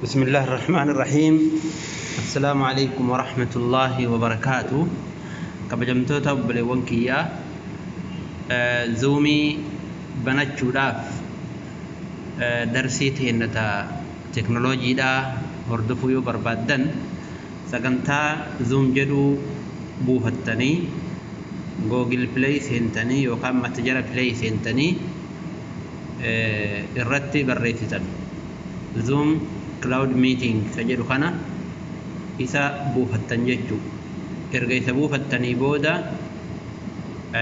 بسم الله الرحمن الرحيم. السلام عليكم ورحمة الله وبركاته. كبجمتوتا بليونكيا زومي بنات شوراف درسي تهنتا تكنولوجي دا هردفو بربادن سكنتا زوم جدو بوفتني جوجل بلاي سنتني وكم متجر بلاي سنتني الرتي بريتتن زوم cloud meeting kajedhu kana isa buufattan jechu erga isa buufattanii booda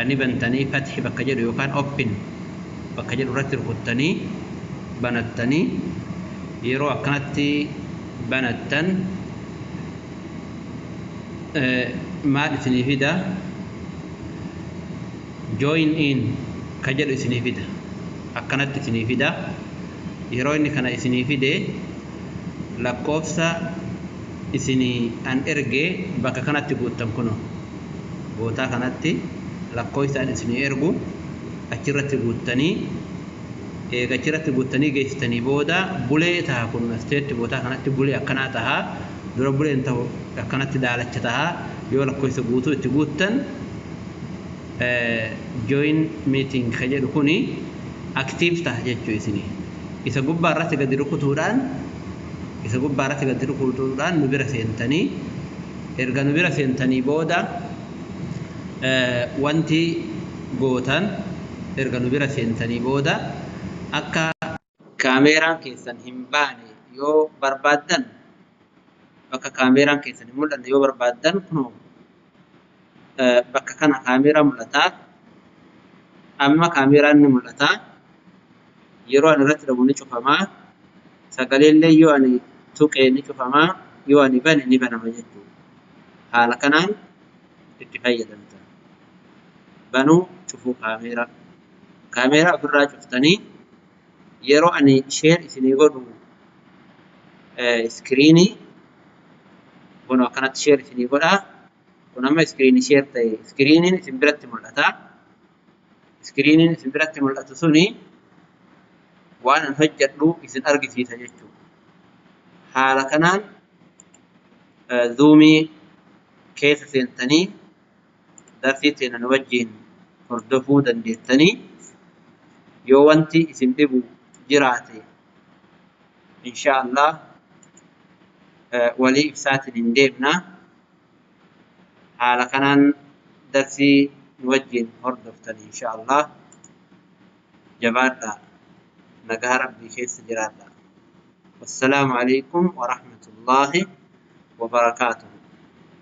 ni bantanii fathi bakka jedhu yookaan open bakka jedhu irratti rukuttanii banattanii yeroo akkanatti banattan maal isinii fida join in kajedhu isinii fida akkanatti isinii fida yeroo inni kana isinii fide lakkoofsa isinii an erge bakka kanatti guuttan kuno bootaa kanatti lakkoofsaan isinii ergu achirratti guuttanii eega achirratti guuttanii geessitanii booda bulee taha kun asteetti bootaa kanatti bulee akkanaa taha dura buleen ta'u akkanatti daalacha taha yoo lakkoofsa guutuu itti guuttan join meeting ka jedhu kuni active taha jechuu isinii isa gubbaa irratti gadi rukutuudhaan isa gubbaa irratti gadi rukutuudhaan nu bira seentanii erga nu bira seentanii booda wanti gootan erga nu bira seentanii booda akka kaameeraan keessan hin baane yoo barbaaddan bakka kaameeraan keessan hin mul'anne yoo barbaaddan kunoo bakka kana kaameeraa mul'ataa amma kaameeraan ni mul'ataa yeroo ani irratti dhabu ni cufamaa sagaleellee yoo ani tuqee ni cufamaa yoo ani bane ni banama jechuudha. Haala kanaan itti fayyadamta. Banuu cufuu kaameeraa ofirraa cuftanii yeroo ani share isinii godhu iskiriinii kun akkanatti share isinii godhaa kun amma iskiriinii share ta'e iskiriiniin isin biratti mul'ata. Iskiriiniin isin biratti mul'atu suni waan an hojjedhu isin argisiisa jechuudha. Haala kanaan zuumii keessa seentanii darsii seenan wajjin hordofuu dandeessanii yoo wanti isin dhibu jiraate inshaallah walii ibsaatiin hin deemna. Haala kanaan darsii wajjin hordoftan inshaallah jabaadhaa. نجاه ربي كيس جلاله. والسلام عليكم ورحمة الله وبركاته.